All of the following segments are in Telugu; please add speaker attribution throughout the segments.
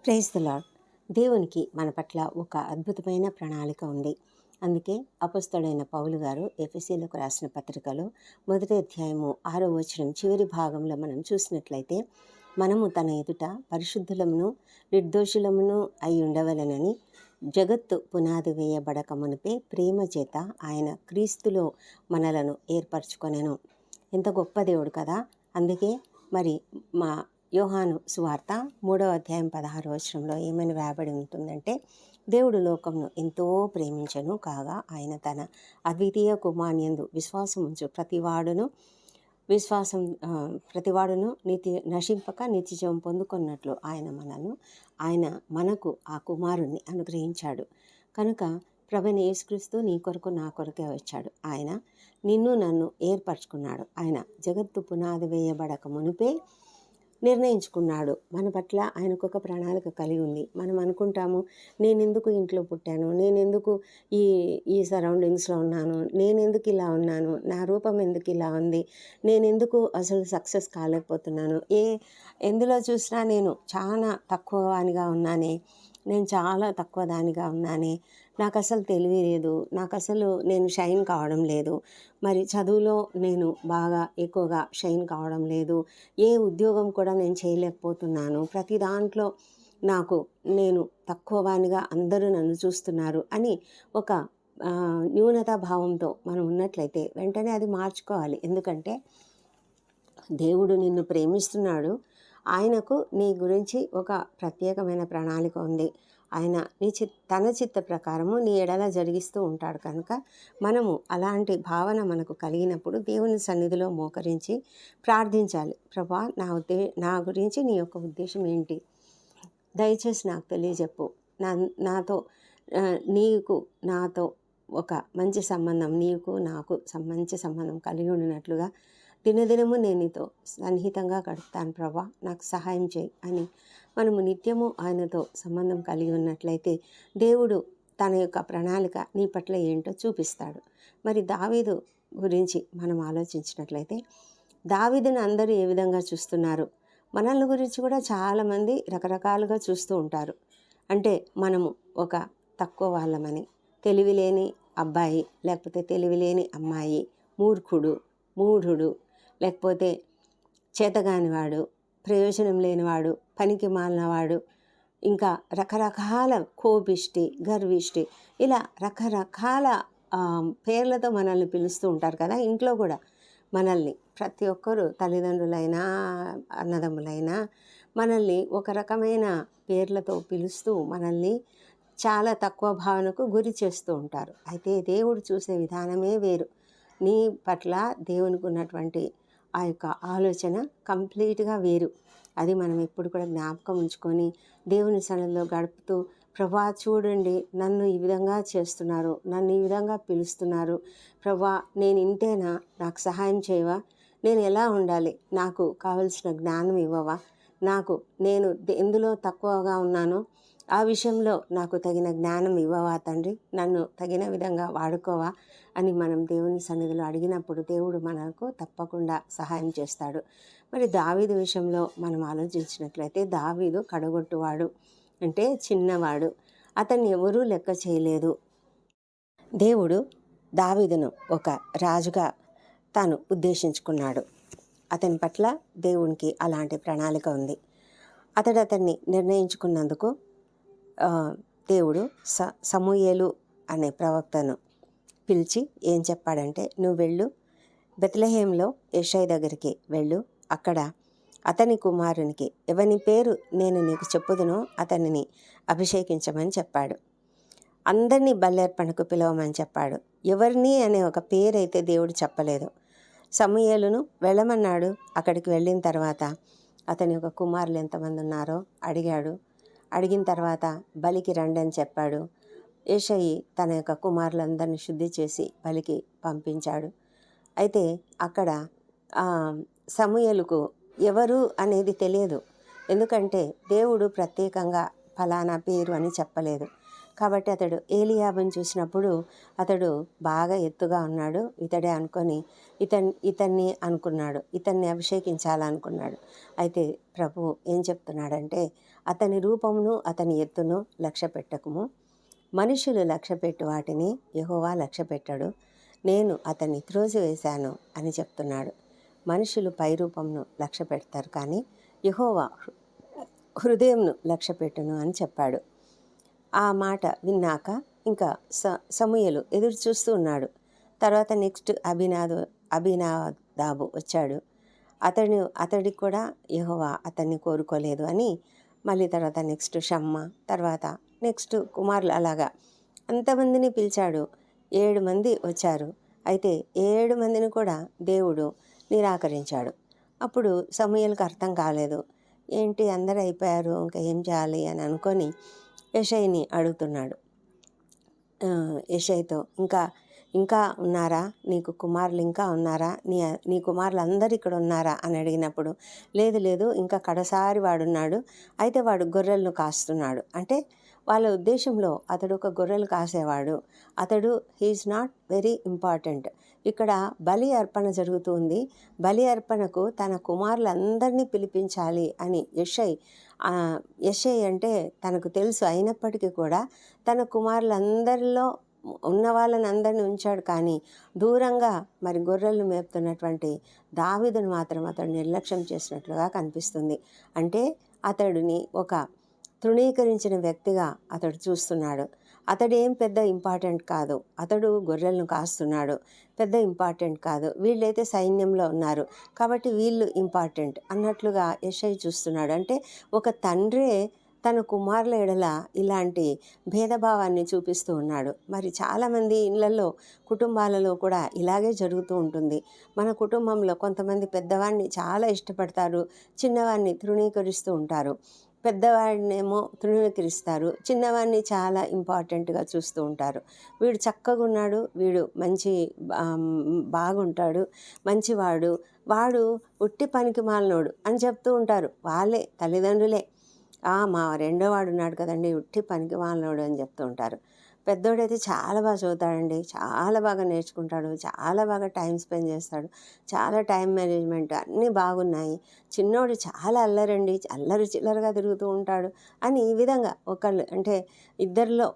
Speaker 1: Praise the lord. దేవునికి మన పట్ల ఒక అద్భుతమైన ప్రణాళిక ఉంది. అందుకే అపొస్తలుడైన పౌలు గారు ఎఫెసీయులకు రాసిన పత్రికలో 1వ అధ్యాయము 6వ వచనం చివరి భాగంలో మనం చూసినట్లయితే, మనము తన ఎదుట పరిశుద్ధులమును నిర్దోషులమును అయి ఉండవలెనని జగత్తు పునాది వేయబడక మునిపే ప్రేమ చేత ఆయన క్రీస్తులో మనలను ఏర్పరచుకొనెను. ఎంత గొప్ప దేవుడు కదా. అందుకే మరి మా యోహాను సువార్త 3వ అధ్యాయం 16వ వచనంలో ఏమని వ్రాయబడి ఉంటుందంటే, దేవుడు లోకమును ఎంతో ప్రేమించెను కాగా ఆయన తన అద్వితీయ కుమారునియందు విశ్వాసం ఉంచు ప్రతివాడును నశింపక నిత్యజీవం పొందుకున్నట్లు ఆయన మనకు ఆ కుమారుణ్ణి అనుగ్రహించాడు. కనుక ప్రభువైన యేసుక్రీస్తు నీ కొరకు నా కొరకే వచ్చాడు. ఆయన నిన్ను నన్ను ఏర్పరచుకున్నాడు. ఆయన జగత్తు పునాది వేయబడక మునిపే నిర్ణయించుకున్నాడు. మన పట్ల ఆయనకు ఒక ప్రణాళిక కలిగి ఉంది. మనం అనుకుంటాము, నేనెందుకు ఇంట్లో పుట్టాను, నేనెందుకు ఈ సరౌండింగ్స్లో ఉన్నాను, నేనెందుకు ఇలా ఉన్నాను, నా రూపం ఎందుకు ఇలా ఉంది, నేనెందుకు అసలు సక్సెస్ కాలేకపోతున్నాను, ఎందులో చూసినా నేను చాలా తక్కువవానిగా ఉన్నానే, నేను చాలా తక్కువ దానిగా ఉన్నానే, నాకు అసలు తెలివి లేదు, నేను షైన్ కావడం లేదు, మరి చదువులో నేను బాగా ఎక్కువగా షైన్ కావడం లేదు, ఏ ఉద్యోగం కూడా నేను చేయలేకపోతున్నాను, ప్రతి దాంట్లో నేను తక్కువవానిగా అందరూ నన్ను చూస్తున్నారు అని ఒక న్యూనతా భావంతో మనం ఉన్నట్లయితే వెంటనే అది మార్చుకోవాలి. ఎందుకంటే దేవుడు నిన్ను ప్రేమిస్తున్నాడు. ఆయనకు నీ గురించి ఒక ప్రత్యేకమైన ప్రణాళిక ఉంది. ఆయన తన చిత్త ప్రకారము నీ ఎడల జరిగిస్తూ ఉంటాడు. కనుక మనము అలాంటి భావన మనకు కలిగినప్పుడు దేవుని సన్నిధిలో మోకరించి ప్రార్థించాలి. ప్రభా, నా గురించి నీ యొక్క ఉద్దేశం ఏంటి, దయచేసి నాకు తెలియజెప్పు. నాతో ఒక మంచి సంబంధం, నీకు నాకు మంచి సంబంధం కలిగి ఉన్నట్లుగా దినదినము నేను నీతో సన్నిహితంగా గడుపుతాను ప్రభా, నాకు సహాయం చేయి అని మనము నిత్యము ఆయనతో సంబంధం కలిగి ఉన్నట్లయితే దేవుడు తన యొక్క ప్రణాళిక నీ పట్ల ఏంటో చూపిస్తాడు. మరి దావీదు గురించి మనం ఆలోచించినట్లయితే, దావీదుని అందరూ ఏ విధంగా చూస్తున్నారు, మనల్ని గురించి కూడా చాలామంది రకరకాలుగా చూస్తూ ఉంటారు. అంటే మనము ఒక తక్కువ వాళ్ళమని, తెలివిలేని అబ్బాయి లేకపోతే తెలివిలేని అమ్మాయి, మూఢుడు లేకపోతే చేతగానివాడు, ప్రయోజనం లేనివాడు, పనికి మాలినవాడు, ఇంకా రకరకాల కోపిష్టి, గర్విష్టి, ఇలా రకరకాల పేర్లతో మనల్ని పిలుస్తూ ఉంటారు కదా. ఇంట్లో కూడా మనల్ని ప్రతి ఒక్కరూ, తల్లిదండ్రులైనా అన్నదమ్ములైనా, మనల్ని ఒక రకమైన పేర్లతో పిలుస్తూ మనల్ని చాలా తక్కువ భావనకు గురి చేస్తూ ఉంటారు. అయితే దేవుడు చూసే విధానమే వేరు. నీ పట్ల దేవునికి ఉన్నటువంటి ఆ యొక్క ఆలోచన కంప్లీట్గా వేరు. అది మనం ఎప్పుడు కూడా జ్ఞాపకం ఉంచుకొని దేవుని సన్నిధిలో గడుపుతూ, ప్రభా చూడండి, నన్ను ఈ విధంగా చేస్తున్నారు, నన్ను ఈ విధంగా పిలుస్తున్నారు, ప్రభా నేను ఇంతేనా, నాకు సహాయం చేయవా, నేను ఎలా ఉండాలి, నాకు కావలసిన జ్ఞానం ఇవ్వవా, నేను ఎందులో తక్కువగా ఉన్నానో ఆ విషయంలో నాకు తగిన జ్ఞానం ఇవ్వవా తండ్రి, నన్ను తగిన విధంగా వాడుకోవా అని మనం దేవుని సన్నిధిలో అడిగినప్పుడు దేవుడు మనకు తప్పకుండా సహాయం చేస్తాడు. మరి దావీదు విషయంలో మనం ఆలోచించినట్లయితే, దావీదు కడగొట్టువాడు, అంటే చిన్నవాడు, అతన్ని ఎవరూ లెక్క చేయలేదు. దేవుడు దావీదును ఒక రాజుగా తాను ఉద్దేశించుకున్నాడు. అతని పట్ల దేవునికి అలాంటి ప్రణాళిక ఉంది. అతన్ని నిర్ణయించుకున్నందుకు దేవుడు సమూయేలు అనే ప్రవక్తను పిలిచి ఏం చెప్పాడంటే, నువ్వు వెళ్ళు, బెత్లెహేంలో యెషై దగ్గరికి వెళ్ళు, అక్కడ అతని కుమారునికి ఎవని పేరు నేను నీకు చెప్పుదునో అతనిని అభిషేకించమని చెప్పాడు. అందరినీ బల్లేర్పణకు పిలవమని చెప్పాడు. ఎవరిని అనే ఒక పేరైతే దేవుడు చెప్పలేదు. సమూయేలును వెళ్ళమన్నాడు. అక్కడికి వెళ్ళిన తర్వాత అతని యొక్క కుమారులు ఎంతమంది ఉన్నారో అడిగాడు. అడిగిన తర్వాత బలికి రండి అని చెప్పాడు. యెషై తన యొక్క కుమారులందరినీ శుద్ధి చేసి బలికి పంపించాడు. అయితే అక్కడ సమూయేలుకు ఎవరు అనేది తెలియదు. ఎందుకంటే దేవుడు ప్రత్యేకంగా ఫలానా పేరు అని చెప్పలేదు. కాబట్టి అతడు ఏలీయాబుని చూసినప్పుడు అతడు బాగా ఎత్తుగా ఉన్నాడు, ఇతడే అనుకొని ఇతన్ని అనుకున్నాడు, ఇతన్ని అభిషేకించాలనుకున్నాడు. అయితే ప్రభు ఏం చెప్తున్నాడంటే, అతని రూపమును అతని ఎత్తును లక్ష్య పెట్టకుము, మనుషులు లక్ష్యపెట్టు వాటిని యెహోవా లక్ష్యపెట్టడు, నేను అతన్ని త్రోసివేశాను అని చెప్తున్నాడు. మనుషులు పైరూపంను లక్ష్య పెడతారు, కానీ యెహోవా హృదయంను లక్ష్యపెట్టును అని చెప్పాడు. ఆ మాట విన్నాక ఇంకా సమూయేలు ఎదురు చూస్తూ ఉన్నాడు. తర్వాత నెక్స్ట్ అబీనాదాబు వచ్చాడు. అతడికి కూడా యెహోవా అతన్ని కోరుకోలేదు అని మళ్ళీ తర్వాత నెక్స్ట్ షమ్మ, తర్వాత నెక్స్ట్ కుమారులు, అలాగా అంతమందిని పిలిచాడు. 7 మంది వచ్చారు. అయితే 7 మందిని కూడా దేవుడు నిరాకరించాడు. అప్పుడు సమూయేలుకు అర్థం కాలేదు, ఏంటి అందరూ అయిపోయారు, ఇంకా ఏం చేయాలి అని అనుకొని యెషయిని అడుగుతున్నాడు. యెషయితో ఇంకా ఉన్నారా, నీకు కుమారులు ఇంకా ఉన్నారా, నీ కుమారులు అందరు ఇక్కడ ఉన్నారా అని అడిగినప్పుడు, లేదు ఇంకా కడసారి వాడున్నాడు, అయితే వాడు గొర్రెలను కాస్తున్నాడు. అంటే వాళ్ళ ఉద్దేశంలో అతడు ఒక గొర్రెలు కాసేవాడు, అతడు హీఈస్ నాట్ వెరీ ఇంపార్టెంట్. ఇక్కడ బలి అర్పణ జరుగుతుంది, బలి అర్పణకు తన కుమారులందరినీ పిలిపించాలి అని యెషయి అంటే తనకు తెలుసు. అయినప్పటికీ కూడా తన కుమారులందరిలో ఉన్న వాళ్ళని అందరినీ ఉంచాడు, కానీ దూరంగా మరి గొర్రెలను మేపుతున్నటువంటి దావీదును మాత్రం అతడు నిర్లక్ష్యం చేసినట్లుగా కనిపిస్తుంది. అంటే అతడిని ఒక తృణీకరించిన వ్యక్తిగా అతడు చూస్తున్నాడు. అతడేం పెద్ద ఇంపార్టెంట్ కాదు, అతడు గొర్రెలను కాస్తున్నాడు, పెద్ద ఇంపార్టెంట్ కాదు, వీళ్ళైతే సైన్యంలో ఉన్నారు కాబట్టి వీళ్ళు ఇంపార్టెంట్ అన్నట్లుగా యెషయి చూస్తున్నాడు. అంటే ఒక తండ్రే తన కుమారుల ఎడల ఇలాంటి భేదభావాన్ని చూపిస్తూ ఉన్నాడు. మరి చాలామంది ఇళ్లలో, కుటుంబాలలో కూడా ఇలాగే జరుగుతూ ఉంటుంది. మన కుటుంబంలో కొంతమంది పెద్దవాడిని చాలా ఇష్టపడతారు, చిన్నవాడిని తృణీకరిస్తూ ఉంటారు. పెద్దవాడినేమో తృణీకరిస్తారు, చిన్నవాడిని చాలా ఇంపార్టెంట్గా చూస్తూ ఉంటారు. వీడు చక్కగా ఉన్నాడు, వీడు బాగుంటాడు, మంచివాడు, వాడు ఉట్టి పనికి మాలినోడు అని చెప్తూ ఉంటారు వాళ్ళే, తల్లిదండ్రులే. మా రెండో వాడు ఉన్నాడు కదండి, ఉట్టి పనికి మాలినోడు అని చెప్తూ ఉంటారు. పెద్దోడైతే చాలా బాగా చదువుతాడండి, చాలా బాగా నేర్చుకుంటాడు, చాలా బాగా టైం స్పెండ్ చేస్తాడు, చాలా టైం మేనేజ్మెంట్ అన్నీ బాగున్నాయి. చిన్నోడు చాలా అల్లరండి, అల్లరి చిల్లరగా తిరుగుతూ ఉంటాడు అని ఈ విధంగా ఒకళ్ళు అంటే ఇద్దరిలో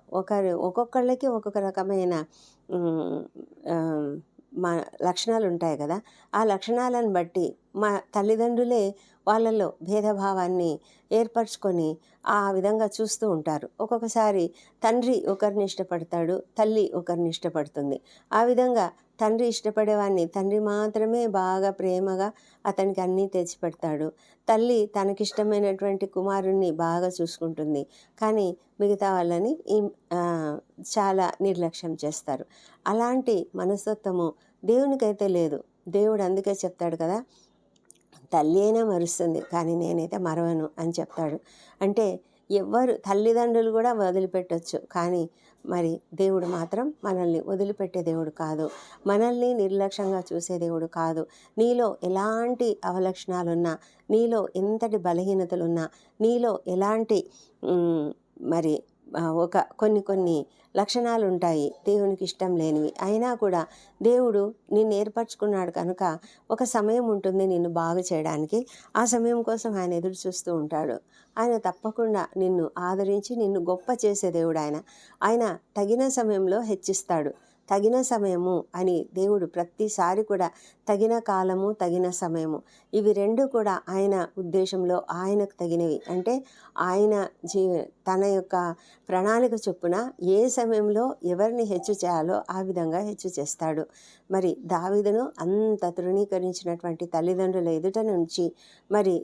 Speaker 1: ఒక్కొక్కళ్ళకి ఒక్కొక్క రకమైన లక్షణాలు ఉంటాయి కదా. ఆ లక్షణాలను బట్టి మా తల్లిదండ్రులే వాళ్ళలో భేదభావాన్ని ఏర్పరచుకొని ఆ విధంగా చూస్తూ ఉంటారు. ఒక్కొక్కసారి తండ్రి ఒకరిని ఇష్టపడతాడు, తల్లి ఒకరిని ఇష్టపడుతుంది. ఆ విధంగా తండ్రి ఇష్టపడేవాడిని తండ్రి మాత్రమే బాగా ప్రేమగా అతనికి అన్నీ తెచ్చిపెడతాడు. తల్లి తనకిష్టమైనటువంటి కుమారుణ్ణి బాగా చూసుకుంటుంది, కానీ మిగతా వాళ్ళని చాలా నిర్లక్ష్యం చేస్తారు. అలాంటి మనస్తత్వము దేవునికైతే లేదు. దేవుడు అందుకే చెప్తాడు కదా, తల్లి అయినా మరుస్తుంది కానీ నేనైతే మరవను అని చెప్తాడు. అంటే తల్లిదండ్రులు కూడా వదిలిపెట్టవచ్చు, కానీ మరి దేవుడు మాత్రం మనల్ని వదిలిపెట్టే దేవుడు కాదు, మనల్ని నిర్లక్ష్యంగా చూసే దేవుడు కాదు. నీలో ఎలాంటి అవలక్షణాలున్నా, నీలో ఎంతటి బలహీనతలున్నా, నీలో ఎలాంటి మరి కొన్ని లక్షణాలు ఉంటాయి దేవునికి ఇష్టం లేనివి, అయినా కూడా దేవుడు నిన్ను ఏర్పరచుకున్నాడు కనుక ఒక సమయం ఉంటుంది నిన్ను బాగు చేయడానికి. ఆ సమయం కోసం ఆయన ఎదురు చూస్తూ ఉంటాడు. ఆయన తప్పకుండా నిన్ను ఆదరించి నిన్ను గొప్ప చేసే దేవుడు ఆయన తగిన సమయంలో హెచ్చిస్తాడు. తగిన సమయము అని దేవుడు ప్రతిసారి కూడా తగిన కాలము, తగిన సమయము, ఇవి రెండు కూడా ఆయన ఉద్దేశంలో ఆయనకు తగినవి. అంటే ఆయన తన యొక్క ప్రణాళిక చొప్పున ఏ సమయంలో ఎవరిని హెచ్చు చేయాలో ఆ విధంగా హెచ్చు చేస్తాడు. మరి దావీదును అంత తృణీకరించినటువంటి తల్లిదండ్రుల ఎదుట నుంచి మరి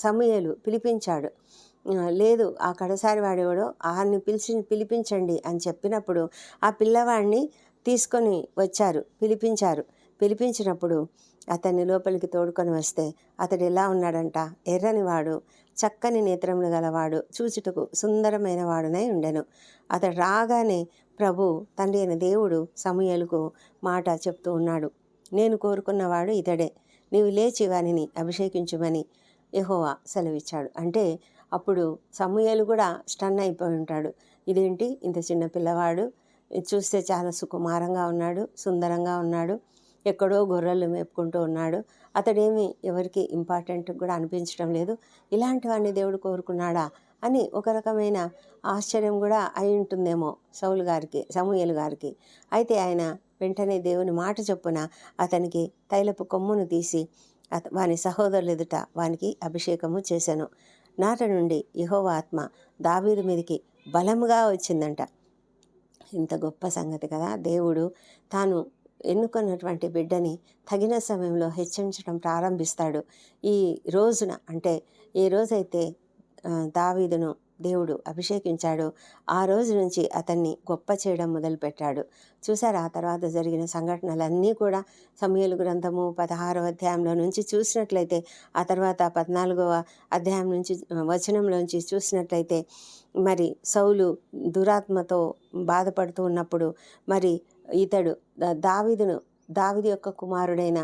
Speaker 1: సమూయేలు పిలిపించాడు. లేదు, ఆ కడసారి వాడేవాడో ఆయన్ని పిలిపించండి అని చెప్పినప్పుడు ఆ పిల్లవాడిని తీసుకొని వచ్చారు, పిలిపించినప్పుడు అతన్ని లోపలికి తోడుకొని వస్తే అతడు ఎలా ఉన్నాడంట, ఎర్రనివాడు, చక్కని నేత్రములు గలవాడు, చూచుటకు సుందరమైన వాడునై ఉండెను. అతడు రాగానే ప్రభు తండ్రి అయిన దేవుడు సమూయేలుకు మాట చెప్తూ ఉన్నాడు, నేను కోరుకున్నవాడు ఇతడే, నీవు లేచి వానిని అభిషేకించుమని యెహోవా సెలవిచ్చాడు. అంటే అప్పుడు సమూయేలు కూడా స్టన్ అయిపోయి ఉంటాడు. ఇదేంటి ఇంత చిన్న పిల్లవాడు, చూస్తే చాలా సుకుమారంగా ఉన్నాడు, సుందరంగా ఉన్నాడు, ఎక్కడో గొర్రెలు మేపుకుంటూ ఉన్నాడు, అతడేమి ఎవరికి ఇంపార్టెంట్ కూడా అనిపించడం లేదు, ఇలాంటి వాడిని దేవుడు కోరుకున్నాడా అని ఒక రకమైన ఆశ్చర్యం కూడా అయి ఉంటుందేమో సమూయేలు గారికి. అయితే ఆయన వెంటనే దేవుని మాట చొప్పున అతనికి తైలపు కొమ్మును తీసి వాని సహోదరుల ఎదుట వానికి అభిషేకము చేశాను. నాట నుండి యెహోవా ఆత్మ దావీదు మీదకి బలముగా వచ్చిందంట. ఇంత గొప్ప సంగతి కదా! దేవుడు తాను ఎన్నుకున్నటువంటి బిడ్డని తగిన సమయంలో హెచ్చరించడం ప్రారంభిస్తాడు. ఈ రోజున, అంటే ఏ రోజైతే దావీదును దేవుడు అభిషేకించాడో ఆ రోజు నుంచి అతన్ని గొప్ప చేయడం మొదలుపెట్టాడు. చూసారా, ఆ తర్వాత జరిగిన సంఘటనలన్నీ కూడా సమూయేలు గ్రంథము 16వ అధ్యాయంలో నుంచి చూసినట్లయితే, ఆ తర్వాత 14వ అధ్యాయం నుంచి వచనంలోంచి చూసినట్లయితే, మరి సౌలు దురాత్మతో బాధపడుతూ ఉన్నప్పుడు మరి ఇతడు దావీదు యొక్క కుమారుడైన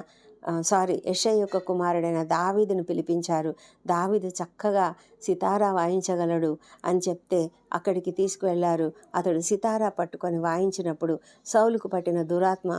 Speaker 1: యెషయి యొక్క కుమారుడైన దావీదును పిలిపించారు. దావీదు చక్కగా సితారా వాయించగలడు అని చెప్తే అక్కడికి తీసుకువెళ్ళారు. అతడు సితారా పట్టుకొని వాయించినప్పుడు సౌలుకు పట్టిన దురాత్మ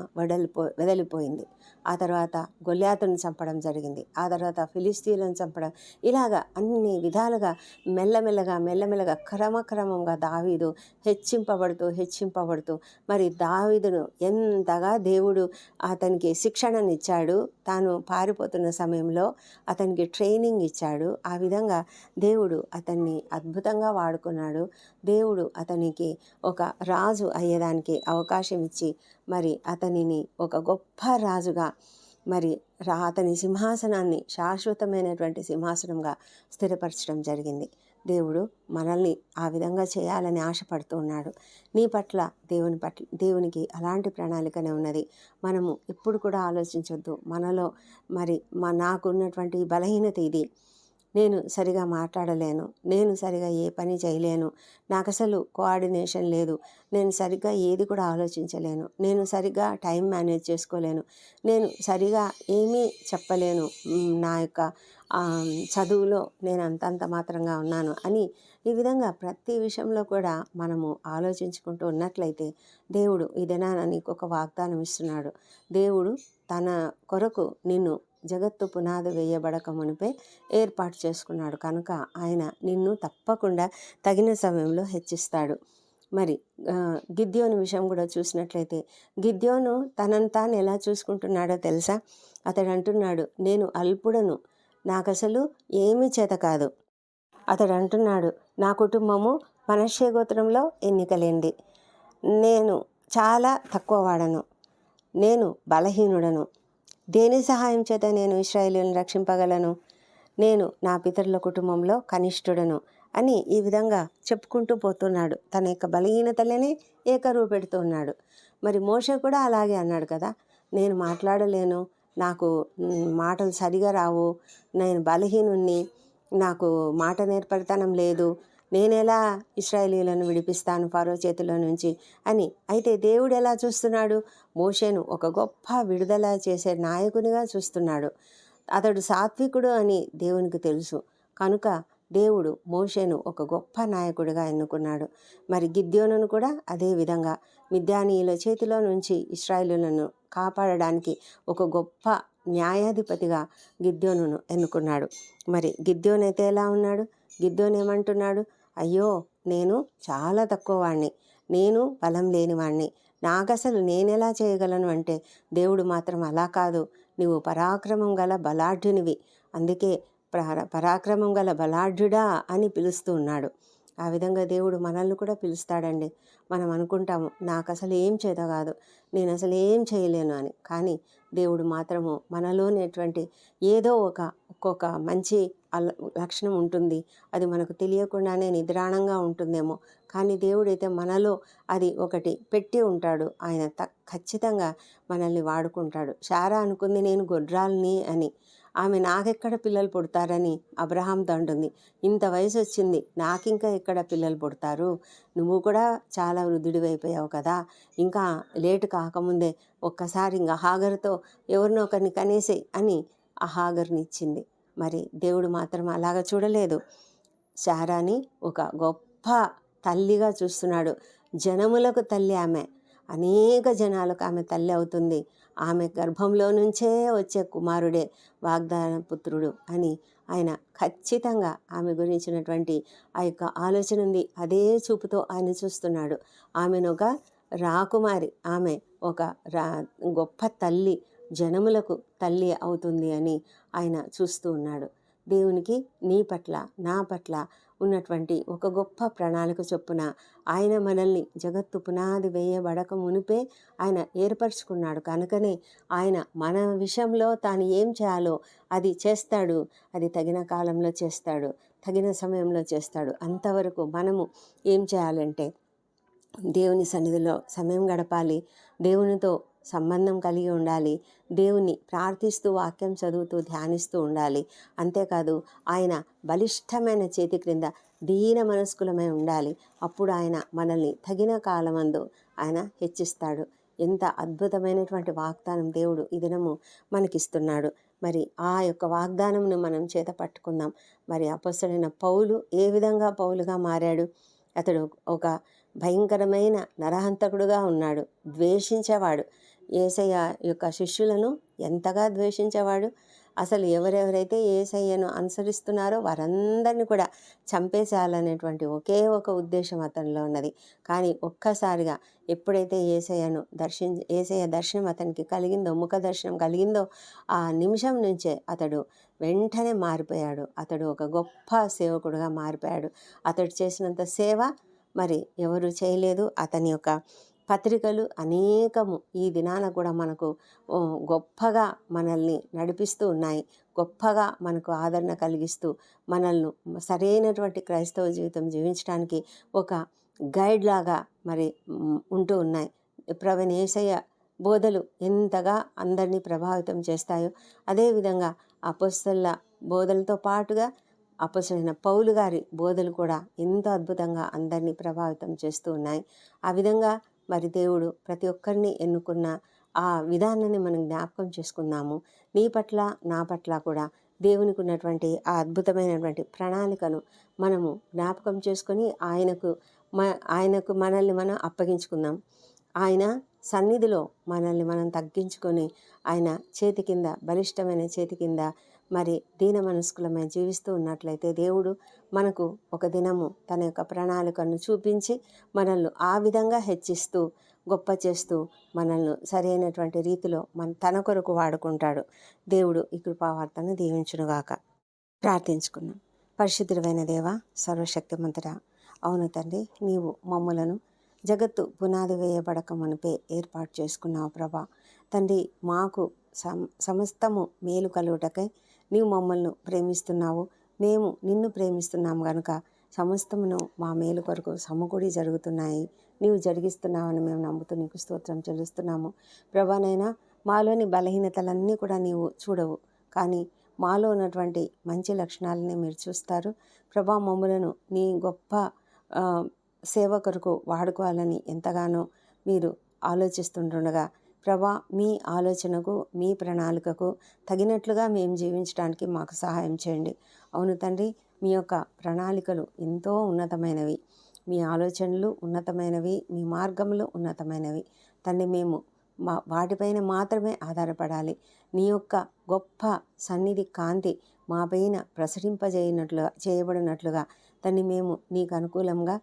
Speaker 1: వెదలిపోయింది. ఆ తర్వాత గొల్యాతును చంపడం జరిగింది. ఆ తర్వాత ఫిలిస్తీయులను చంపడం, ఇలాగా అన్ని విధాలుగా మెల్లమెల్లగా క్రమక్రమంగా దావీదు హెచ్చింపబడుతూ మరి దావీదును ఎంతగా దేవుడు అతనికి శిక్షణనిచ్చాడు. తాను పారిపోతున్న సమయంలో అతనికి ట్రైనింగ్ ఇచ్చాడు. ఆ విధంగా దేవుడు అతన్ని అద్భుతంగా వాడుకున్నాడు. దేవుడు అతనికి ఒక రాజు అయ్యేదానికి అవకాశం ఇచ్చి మరి అతనిని ఒక గొప్ప రాజుగా, మరి అతని సింహాసనాన్ని శాశ్వతమైనటువంటి సింహాసనంగా స్థిరపరచడం జరిగింది. దేవుడు మనల్ని ఆ విధంగా చేయాలని ఆశపడుతూ ఉన్నాడు. నీ పట్ల దేవునికి అలాంటి ప్రణాళికనే ఉన్నది. మనము ఇప్పుడు కూడా ఆలోచించొద్దు, మనలో మరి నాకున్నటువంటి బలహీనత ఇది, నేను సరిగా మాట్లాడలేను, నేను సరిగా ఏ పని చేయలేను, నాకు అసలు కోఆర్డినేషన్ లేదు, నేను సరిగ్గా ఏది కూడా ఆలోచించలేను, నేను సరిగ్గా టైం మేనేజ్ చేసుకోలేను, నేను సరిగా ఏమీ చెప్పలేను, నా యొక్క చదువులో నేను అంతంత మాత్రంగా ఉన్నాను అని ఈ విధంగా ప్రతి విషయంలో కూడా మనము ఆలోచించుకుంటూ ఉన్నట్లయితే దేవుడు ఇదేనా నీకు ఒక వాగ్దానం ఇస్తున్నాడు. దేవుడు తన కొరకు నిన్ను జగత్తు పునాది వేయబడక మునిపే ఏర్పాటు చేసుకున్నాడు కనుక ఆయన నిన్ను తప్పకుండా తగిన సమయంలో హెచ్చిస్తాడు. మరి గిద్యోను విషయం కూడా చూసినట్లయితే, గిద్యోను తనను తాను ఎలా చూసుకుంటున్నాడో తెలుసా? అతడు అంటున్నాడు, నేను అల్పుడను, నాకు అసలు ఏమీ చేత కాదు. అతడు అంటున్నాడు, నా కుటుంబము మనష్షే గోత్రంలో ఎన్నికలేంది, నేను చాలా తక్కువ వాడను, నేను బలహీనుడను, దేని సహాయం చేత నేను ఇశ్రాయేలును రక్షింపగలను, నేను నా పితరుల కుటుంబంలో కనిష్ఠుడను అని ఈ విధంగా చెప్పుకుంటూ పోతున్నాడు. తన యొక్క బలహీనతలనే ఏకరువు పెడుతున్నాడు. మరి మోషే కూడా అలాగే అన్నాడు కదా, నేను మాట్లాడలేను, నాకు మాటలు సరిగా రావు, నేను బలహీనుణ్ణి, నాకు మాట నేర్పరితనం లేదు, నేనెలా ఇశ్రాయేలీయులను విడిపిస్తాను ఫరో చేతిలో నుంచి అని. అయితే దేవుడు ఎలా చూస్తున్నాడు? మోషేను ఒక గొప్ప విడుదల చేసే నాయకునిగా చూస్తున్నాడు. అతడు సాత్వికుడు అని దేవునికి తెలుసు కనుక దేవుడు మోషేను ఒక గొప్ప నాయకుడిగా ఎన్నుకున్నాడు. మరి గిద్యోనును కూడా అదే విధంగా మిద్యానీయుల చేతిలో నుంచి ఇశ్రాయేలులను కాపాడడానికి ఒక గొప్ప న్యాయాధిపతిగా గిద్యోనును ఎన్నుకున్నాడు. మరి గిద్యోను అయితే ఎలా ఉన్నాడు? గిద్యోను ఏమంటున్నాడు? అయ్యో, నేను చాలా తక్కువ వాణ్ణి, నేను బలం లేనివాణ్ణి, నాకు అసలు నేనెలా చేయగలను అంటే, దేవుడు మాత్రం అలా కాదు, నువ్వు పరాక్రమం గల బలాఢ్యునివి, అందుకే పరాక్రమం గల బలాఢ్యుడా అని పిలుస్తూ ఉన్నాడు. ఆ విధంగా దేవుడు మనల్ని కూడా పిలుస్తాడండి. మనం అనుకుంటాము నాకు అసలు ఏం చేత కాదు, నేను అసలు ఏం చేయలేను అని. కానీ దేవుడు మాత్రము మనలోనేటువంటి ఏదో ఒక్కొక్క మంచి లక్షణం ఉంటుంది. అది మనకు తెలియకుండానే నిద్రాణంగా ఉంటుందేమో, కానీ దేవుడైతే మనలో అది ఒకటి పెట్టి ఉంటాడు. ఆయన ఖచ్చితంగా మనల్ని వాడుకుంటాడు. శారా అనుకుంది నేను గొడ్రాల్ని అని. ఆమె నాకెక్కడ పిల్లలు పుడతారని అబ్రహాంతో అంటుంది. ఇంత వయసు వచ్చింది, నాకింకా ఎక్కడ పిల్లలు పుడతారు, నువ్వు కూడా చాలా వృద్ధుడివైపోయావు కదా, ఇంకా లేటు కాకముందే ఒక్కసారి ఇంకా హాగరుతో ఎవరినో ఒకరిని కనేసేయి అని ఆ హాగరుని ఇచ్చింది. మరి దేవుడు మాత్రం అలాగ చూడలేదు. శారాని ఒక గొప్ప తల్లిగా చూస్తున్నాడు. జనములకు తల్లి ఆమె. అనేక జనాలకు ఆమె తల్లి అవుతుంది. ఆమె గర్భంలో నుంచే వచ్చే కుమారుడే వాగ్దాన పుత్రుడు అని ఆయన ఖచ్చితంగా ఆమె గురించినటువంటి ఆ యొక్క ఆలోచన ఉంది. అదే చూపుతో ఆయన చూస్తున్నాడు. ఆమెను ఒక రాకుమారి, ఆమె ఒక గొప్ప తల్లి, జనములకు తల్లి అవుతుంది అని ఆయన చూస్తూ ఉన్నాడు. దేవునికి నీ పట్ల, నా పట్ల ఉన్నటువంటి ఒక గొప్ప ప్రణాళిక చొప్పున ఆయన మనల్ని జగత్తు పునాది వేయబడక మునిపే ఆయన ఏర్పరచుకున్నాడు. కనుకనే ఆయన మన విషయంలో తాను ఏం చేయాలో అది చేస్తాడు. అది తగిన కాలంలో చేస్తాడు, తగిన సమయంలో చేస్తాడు. అంతవరకు మనము ఏం చేయాలంటే దేవుని సన్నిధిలో సమయం గడపాలి, దేవునితో సంబంధం కలిగి ఉండాలి, దేవుణ్ణి ప్రార్థిస్తూ వాక్యం చదువుతూ ధ్యానిస్తూ ఉండాలి. అంతేకాదు ఆయన బలిష్టమైన చేతి క్రింద దీన మనస్కులమై ఉండాలి. అప్పుడు ఆయన మనల్ని తగిన కాలమందు ఆయన హెచ్చిస్తాడు. ఎంత అద్భుతమైనటువంటి వాగ్దానం దేవుడు ఈ దినము మనకిస్తున్నాడు. మరి ఆ యొక్క వాగ్దానంను మనం చేత పట్టుకుందాం. మరి అపొస్తలుడైన పౌలు ఏ విధంగా పౌలుగా మారాడు? అతడు ఒక భయంకరమైన నరహంతకుడుగా ఉన్నాడు, ద్వేషించేవాడు. యేసయ్య యొక్క శిష్యులను ఎంతగా ద్వేషించేవాడు. అసలు ఎవరెవరైతే యేసయ్యను అనుసరిస్తున్నారో వారందరినీ కూడా చంపేసేయాలనేటువంటి ఒకే ఒక ఉద్దేశం అతనిలో ఉన్నది. కానీ ఒక్కసారిగా ఎప్పుడైతే యేసయ్య దర్శనం అతనికి కలిగిందో, ముఖ దర్శనం కలిగిందో, ఆ నిమిషం నుంచే అతడు వెంటనే మారిపోయాడు. అతడు ఒక గొప్ప సేవకుడుగా మారిపోయాడు. అతడు చేసినంత సేవ మరి ఎవరు చేయలేదు. అతని యొక్క పత్రికలు అనేకము ఈ దినాన కూడా మనకు గొప్పగా మనల్ని నడిపిస్తూ ఉన్నాయి. గొప్పగా మనకు ఆదరణ కలిగిస్తూ మనల్ని సరైనటువంటి క్రైస్తవ జీవితం జీవించడానికి ఒక గైడ్ లాగా మరి ఉంటూ ఉన్నాయి. ప్రవీణ్ యేసయ్య బోధలు ఎంతగా అందరినీ ప్రభావితం చేస్తాయో, అదేవిధంగా అపొస్తలుల బోధలతో పాటుగా అపొస్తలుడైన పౌలు గారి బోధలు కూడా ఎంతో అద్భుతంగా అందరినీ ప్రభావితం చేస్తూ ఉన్నాయి. ఆ విధంగా మరి దేవుడు ప్రతి ఒక్కరిని ఎన్నుకున్న ఆ విధానాన్ని మనం జ్ఞాపకం చేసుకుందాము. నీ పట్ల, నా పట్ల కూడా దేవునికి ఉన్నటువంటి ఆ అద్భుతమైనటువంటి ప్రణాళికను మనము జ్ఞాపకం చేసుకొని ఆయనకు మనల్ని మనం అప్పగించుకుందాం. ఆయన సన్నిధిలో మనల్ని మనం తగ్గించుకొని ఆయన చేతి కింద, బలిష్టమైన చేతి కింద మరి దీన మనస్కులమై జీవిస్తూ ఉన్నట్లయితే దేవుడు మనకు ఒక దినము తన యొక్క ప్రణాళికను చూపించి మనల్ని ఆ విధంగా హెచ్చిస్తూ గొప్ప చేస్తూ మనల్ని సరైనటువంటి రీతిలో తన కొరకు వాడుకుంటాడు. దేవుడు ఈ కృపావార్తను దీవించునుగాక. ప్రార్థించుకుందాం. పరిశుద్ధుడైన దేవా, సర్వశక్తిమంతుడా, అవును తండ్రి, నీవు మమ్ములను జగత్తు పునాది వేయబడక మునిపే ఏర్పాటు చేసుకున్నావు ప్రభా. తండ్రి, మాకు సమస్తము మేలు కలుగుటకై నీవు మమ్మల్ని ప్రేమిస్తున్నావు, మేము నిన్ను ప్రేమిస్తున్నాము కనుక సమస్తమును మా మేలు కొరకు సమకూడి జరుగుతున్నాయి, నీవు జరిగిస్తున్నావని మేము నమ్ముతూ నీకు స్తోత్రం చెల్లిస్తున్నాము. ప్రభానైనా మాలోని బలహీనతలన్నీ కూడా నీవు చూడవు, కానీ మాలో ఉన్నటువంటి మంచి లక్షణాలని మీరు చూస్తారు. ప్రభా, మమ్ములను నీ గొప్ప సేవ కొరకు వాడుకోవాలని ఎంతగానో మీరు ఆలోచిస్తుండగా ప్రభా, మీ ఆలోచనకు, మీ ప్రణాళికకు తగినట్లుగా మేము జీవించడానికి మాకు సహాయం చేయండి. అవును తండ్రి, మీ యొక్క ప్రణాళికలు ఎంతో ఉన్నతమైనవి, మీ ఆలోచనలు ఉన్నతమైనవి, మీ మార్గములు ఉన్నతమైనవి తండ్రి. మేము వాటిపైన మాత్రమే ఆధారపడాలి. నీ యొక్క గొప్ప సన్నిధి కాంతి మా పైన చేయబడినట్లుగా తండ్రి మేము నీకు అనుకూలంగా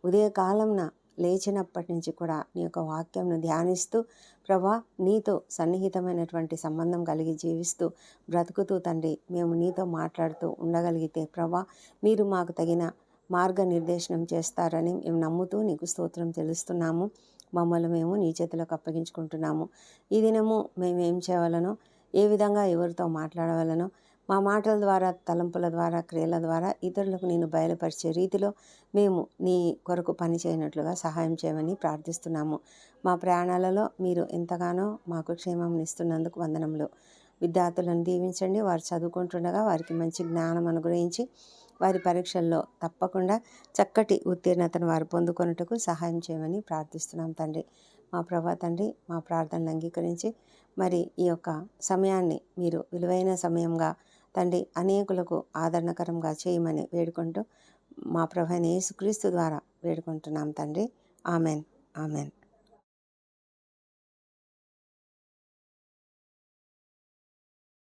Speaker 1: ఉదయకాలంన లేచినప్పటి నుంచి కూడా నీ యొక్క వాక్యంను ధ్యానిస్తూ ప్రభా, నీతో సన్నిహితమైనటువంటి సంబంధం కలిగి జీవిస్తూ బ్రతుకుతూ తండ్రి మేము నీతో మాట్లాడుతూ ఉండగలిగితే ప్రభా, మీరు మాకు తగిన మార్గనిర్దేశనం చేస్తారని మేము నమ్ముతూ నీకు స్తోత్రం చెల్లిస్తున్నాము. మమ్మల్ని మేము నీ చేతులకు అప్పగించుకుంటున్నాము. ఈ దినము మేము ఏం చేయవలనో, ఏ విధంగా ఎవరితో మాట్లాడవలనో, మా మాటల ద్వారా, తలంపుల ద్వారా, క్రియల ద్వారా ఇతరులకు నేను బయలుపరిచే రీతిలో మేము నీ కొరకు పని చేయనట్లుగా సహాయం చేయమని ప్రార్థిస్తున్నాము. మా ప్రయాణాలలో మీరు ఎంతగానో మాకు క్షేమం ఇస్తున్నందుకు వందనములు. విద్యార్థులను దీవించండి. వారు చదువుకుంటుండగా వారికి మంచి జ్ఞానం అనుగ్రహించి వారి పరీక్షల్లో తప్పకుండా చక్కటి ఉత్తీర్ణతను వారు పొందుకొనుటకు సహాయం చేయమని ప్రార్థిస్తున్నాం తండ్రి. మా ప్రభా తండ్రి, మా ప్రార్థనలు అంగీకరించి మరి ఈ యొక్క సమయాన్ని మీరు విలువైన సమయంగా తండ్రి అనేకులకు ఆదరణకరంగా చేయమని వేడుకుంటూ మా ప్రభువైన యేసుక్రీస్తు ద్వారా వేడుకుంటున్నాం తండ్రి. ఆమెన్. ఆమెన్.